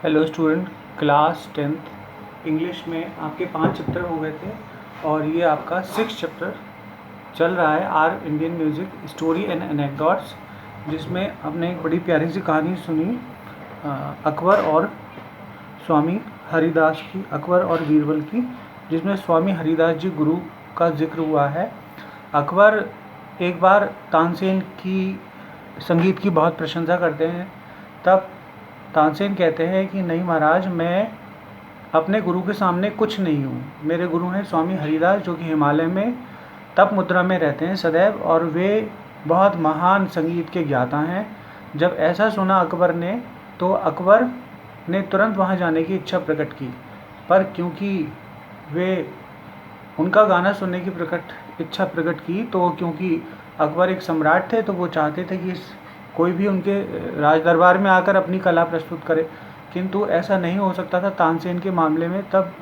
Hello student, class 10th English में आपके 5 chapter हो गए थे और ये आपका 6 चैप्टर चल रहा है our Indian music story and anecdotes, जिसमें आपने एक बड़ी प्यारी सी कहानी सुनी अकबर और स्वामी हरिदास की, अकबर और बीरबल की, जिसमें स्वामी हरिदास जी गुरु का जिक्र हुआ है। अकबर एक बार तानसेन की संगीत की बहुत प्रशंसा करते हैं, तब तानसेन कहते हैं कि नहीं महाराज, मैं अपने गुरु के सामने कुछ नहीं हूँ। मेरे गुरु हैं स्वामी हरिदास, जो कि हिमालय में तप मुद्रा में रहते हैं सदैव, और वे बहुत महान संगीत के ज्ञाता हैं। जब ऐसा सुना अकबर ने, तो अकबर ने तुरंत वहाँ जाने की इच्छा प्रकट की, पर क्योंकि वे उनका गाना सुनने की इच्छा प्रकट की, तो क्योंकि अकबर एक सम्राट थे, तो वो चाहते थे कि कोई भी उनके राज दरबार में आकर अपनी कला प्रस्तुत करे, किंतु ऐसा नहीं हो सकता था तानसेन के मामले में। तब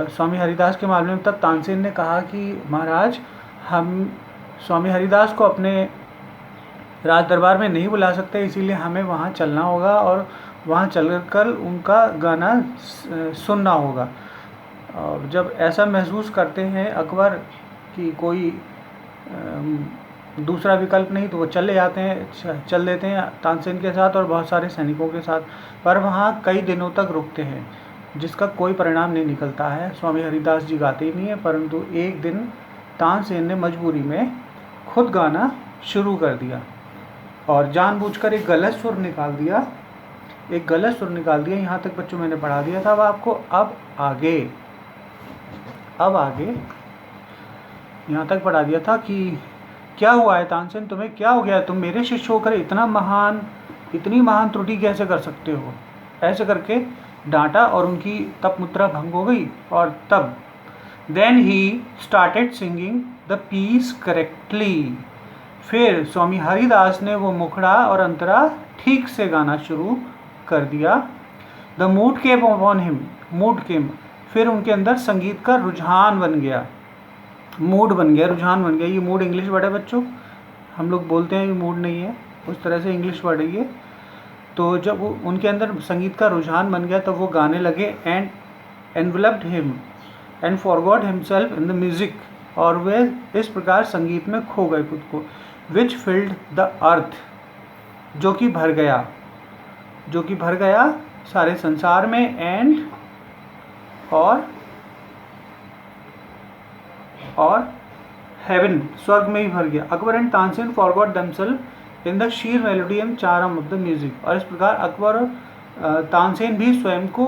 स्वामी हरिदास के मामले में तब तानसेन ने कहा कि महाराज, हम स्वामी हरिदास को अपने राज दरबार में नहीं बुला सकते, इसीलिए हमें वहाँ चलना होगा और वहाँ चलकर उनका गाना सुनना होगा। और जब ऐसा महसूस करते हैं अकबर कि कोई दूसरा विकल्प नहीं, तो वो चल देते हैं तानसेन के साथ और बहुत सारे सैनिकों के साथ, पर वहाँ कई दिनों तक रुकते हैं, जिसका कोई परिणाम नहीं निकलता है। स्वामी हरिदास जी गाते ही नहीं है, परंतु एक दिन तानसेन ने मजबूरी में खुद गाना शुरू कर दिया और जानबूझकर एक गलत सुर निकाल दिया। यहाँ तक बच्चों मैंने पढ़ा दिया था। अब आपको अब आगे यहाँ तक पढ़ा दिया था कि क्या हुआ है तानसेन, तुम्हें क्या हो गया? तुम मेरे शिष्य होकर इतनी महान त्रुटि कैसे कर सकते हो? ऐसे करके डांटा और उनकी तप मुद्रा भंग हो गई। और तब then he started singing the piece correctly. फिर स्वामी हरिदास ने वो मुखड़ा और अंतरा ठीक से गाना शुरू कर दिया। The mood came upon him, फिर उनके अंदर संगीत का रुझान बन गया, रुझान बन गया। ये मूड इंग्लिश वर्ड है बच्चों, हम लोग बोलते हैं ये मूड नहीं है, उस तरह से इंग्लिश वर्ड है ये। तो जब उनके अंदर संगीत का रुझान बन गया, तब वो गाने लगे and enveloped him and forgot himself in the music, और वे इस प्रकार संगीत में खो गए खुद को। विच फिल्ड द अर्थ, जो कि भर गया सारे संसार में, एंड और हेवन, स्वर्ग में भी भर गया। Akbar and Tansen forgot themselves in the sheer melody and charm of the music, और इस प्रकार अकबर और तानसेन भी स्वयं को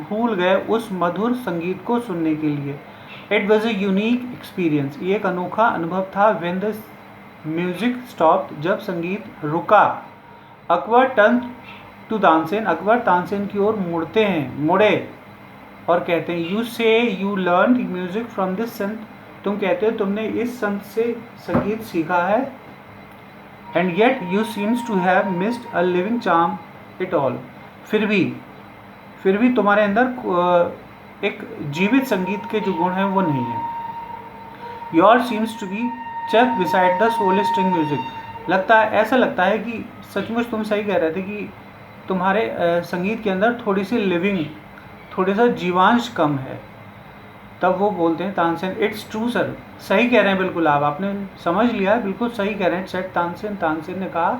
भूल गए उस मधुर संगीत को सुनने के लिए। It was a unique experience, ये एक अनोखा अनुभव था। व्हेन द म्यूजिक स्टॉप्ड, जब संगीत रुका। अकबर टर्न टू तानसेन, अकबर तानसेन की ओर मुड़े और कहते हैं, यू से you learn music from this संत, तुम कहते हो तुमने इस संत से संगीत सीखा है। And yet you seems to have missed a living charm it all, फिर भी तुम्हारे अंदर एक जीवित संगीत के जो गुण हैं वो नहीं है। Your seems to be chef beside the soul string music, ऐसा लगता है कि सचमुच तुम सही कह रहे थे कि तुम्हारे संगीत के अंदर थोड़ा सा जीवांश कम है। तब वो बोलते हैं तानसेन, इट्स ट्रू सर, सही कह रहे हैं बिल्कुल आपने समझ लिया है, बिल्कुल सही कह रहे हैं। सेट तानसेन ने कहा,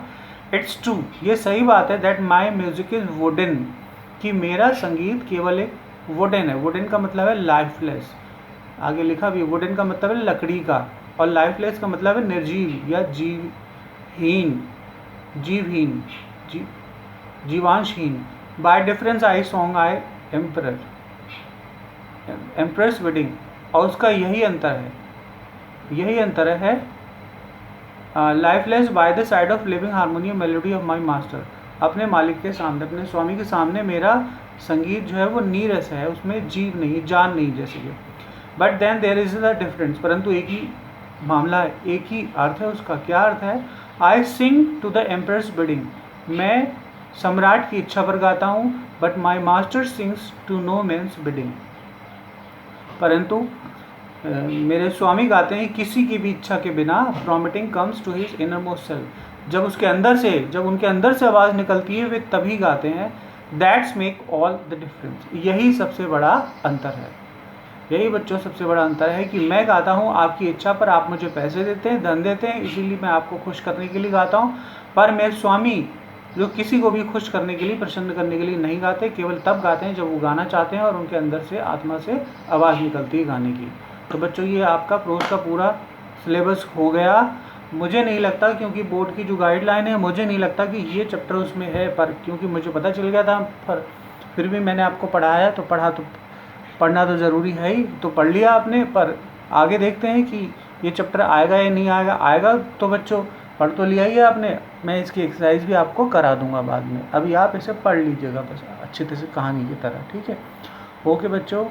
इट्स ट्रू, ये सही बात है, that my music is wooden, कि मेरा संगीत केवल एक वुडन है। वुडन का मतलब है लाइफलेस, आगे लिखा भी, वुडन का मतलब है लकड़ी का, और लाइफलेस का मतलब है निर्जीव या जीवांशहीन। By difference I song I empress wedding, और उसका यही अंतर है lifeless by the side of living harmonium melody of my master, अपने मालिक के सामने, अपने स्वामी के सामने मेरा संगीत जो है वो नीरस है, उसमें जीव नहीं, जान नहीं जैसे कि। But then there is the difference, परंतु एक ही मामला है, एक ही अर्थ है उसका। क्या अर्थ है? I sing to the empress bidding, मैं सम्राट की इच्छा पर गाता हूँ, but my master sings to no man's bidding, परंतु मेरे स्वामी गाते हैं किसी की भी इच्छा के बिना। Prompting comes to his innermost self, जब उनके अंदर से आवाज़ निकलती है वे तभी गाते हैं, that's make all the difference. यही सबसे बड़ा अंतर है, यही बच्चों सबसे बड़ा अंतर है कि मैं गाता हूँ आपकी इच्छा पर, आप मुझे पैसे देते हैं, धन देते हैं, इसीलिए मैं आपको खुश करने के लिए गाता हूँ। पर मेरे स्वामी जो किसी को भी खुश करने के लिए, प्रसन्न करने के लिए नहीं गाते, केवल तब गाते हैं जब वो गाना चाहते हैं और उनके अंदर से, आत्मा से आवाज़ निकलती है गाने की। तो बच्चों ये आपका प्रोज का पूरा सिलेबस हो गया। मुझे नहीं लगता, क्योंकि बोर्ड की जो गाइडलाइन है, मुझे नहीं लगता कि ये चैप्टर उसमें है, पर क्योंकि मुझे पता चल गया था, पर फिर भी मैंने आपको पढ़ाया, तो पढ़ना तो ज़रूरी है ही, तो पढ़ लिया आपने। पर आगे देखते हैं कि ये चैप्टर आएगा या नहीं आएगा। आएगा तो बच्चों पढ़ तो लिया ही है आपने, मैं इसकी एक्सरसाइज भी आपको करा दूंगा बाद में। अभी आप इसे पढ़ लीजिएगा बस अच्छे तरह से, कहानी की तरह, ठीक है। ओके बच्चों।